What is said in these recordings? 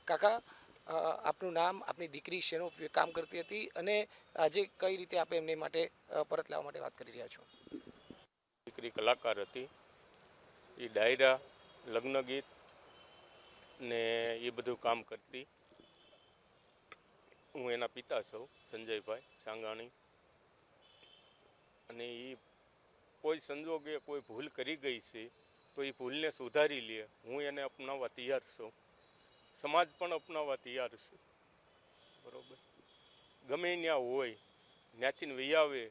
કાકા, આપનું નામ, આપની દીકરી શેનું કામ કરતી હતી અને આજે કઈ રીતે આપણે એમને માટે પરત લાવવા માટે વાત કરી રહ્યા છો? દીકરી કલાકાર હતી. એ ડાયરા, લગ્ન ગીત ને એ બધું કામ કરતી. હું એના પિતા છું, સંજયભાઈ સાંગાણી. અને એ કોઈ સંજોગે કોઈ ભૂલ કરી ગઈ છે તો એ ભૂલને સુધારી લે, હું એને અપનાવવા તૈયાર છું. સમાજ પણ અપનાવવા તૈયાર છે, બરાબર. ગમે ત્યાં હોય ત્યાંથી વહી આવે,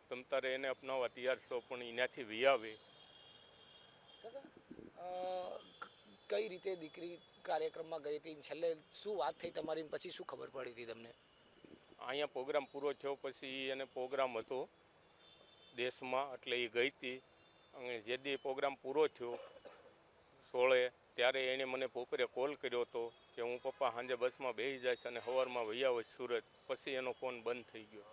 તમ તારે એને અપનાવવા તૈયાર છો, પણ એ ત્યાંથી વહી આવે. કઈ રીતે દીકરી કાર્યક્રમમાં ગઈ હતી, છેલ્લે શું વાત થઈ તમારી, પછી શું ખબર પડી હતી તમને? અહીંયા પ્રોગ્રામ પૂરો થયો પછી એને પ્રોગ્રામ હતો દેશમાં, એટલે એ ગઈ હતી. અને જે દી પ્રોગ્રામ પૂરો થયો 16 ત્યારે એણે મને બપોરે કોલ કર્યો હતો કે હું પપ્પા સાંજે બસમાં બેસી જઈશ અને સવારમાં વહી આવીશ સુરત. પછી એનો ફોન બંધ થઈ ગયો.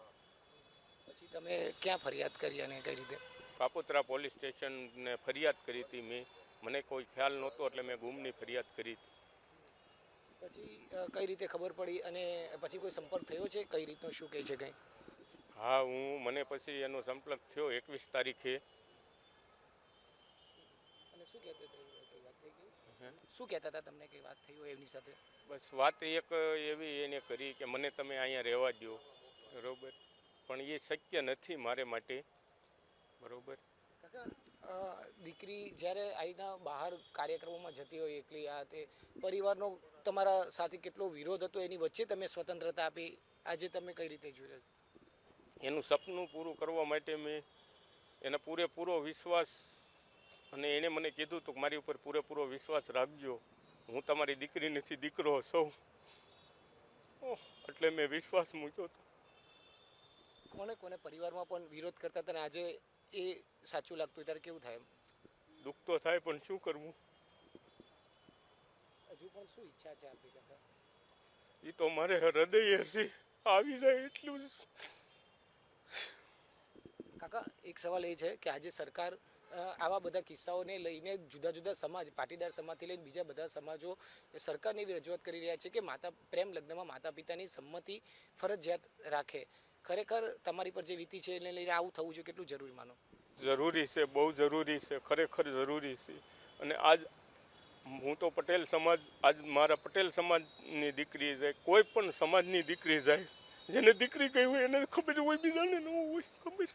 પછી તમે ક્યાં ફરિયાદ કરી અને કઈ રીતે? કાપોદ્રા પોલીસ સ્ટેશનને ફરિયાદ કરી હતી મેં. મને કોઈ ખ્યાલ નહોતો એટલે મેં ગુમની ફરિયાદ કરી હતી. પછી કઈ રીતે ખબર પડી અને પછી કોઈ સંપર્ક થયો છે, કઈ રીતનો શું કહે છે કંઈ? હા, મને પછી એનો સંપર્ક થયો 21 તારીખે. અને શું કહેતા હતા, કઈ વાત થઈ ગઈ? શું કહેતા હતા તમને, કઈ વાત થઈ હોય એમની સાથે? બસ વાત એક એવી એને કરી કે મને તમે અહીંયા રહેવા દો, બરાબર. પણ એ શક્ય નથી મારે માટે, બરાબર. દીકરી જ્યારે અહીંના બહાર કાર્યક્રમોમાં જતી હોય એકલી, આ તે પરિવારનો તમારા સાથે કેટલો વિરોધ હતો, એની વચ્ચે તમે સ્વતંત્રતા આપી, આજે તમે કઈ રીતે જોઈ રહ્યા છો? એનું સપનું પૂરું કરવા માટે મેં એને પૂરેપૂરો વિશ્વાસ, અને એણે મને કીધું તો મારી ઉપર પૂરેપૂરો વિશ્વાસ રાખજો, હું તમારી દીકરી નથી, દીકરો સૌ. એટલે મેં વિશ્વાસ મૂક્યો હતો. કોને કોને પરિવારમાં પણ વિરોધ કરતા હતા, અને આજે એ સાચું લાગતું ત્યારે કેવું થાય? દુઃખ તો થાય, પણ શું કરવું? હજુ પણ શું ઈચ્છા છે આપણી કાકા? એ તો મારે હૃદય હશે આવી જાય એટલું જ. કાકા, એક સવાલ એ છે કે આજે સરકાર આવા બધા કિસ્સાઓને લઈને જુદા જુદા સમાજ, પાટીદાર સમાજથી લઈને બીજા બધા સમાજો સરકારને એવી રજૂઆત કરી રહ્યા છે કે પ્રેમ લગ્નમાં માતા પિતાની સંમતિ ફરજિયાત રાખે. ખરેખર તમારી પર જે વીતી છે એને લઈને આવું થવું જોઈએ, કેટલું જરૂરી માનો? જરૂરી છે, બહુ જરૂરી છે, ખરેખર જરૂરી છે. અને આજ હું તો પટેલ સમાજ, આજ મારા પટેલ સમાજની દીકરી જાય, કોઈ પણ સમાજની દીકરી જાય, જેને દીકરી કહી હોય એને ખબર હોય, બીજાને ન હોય ખબર.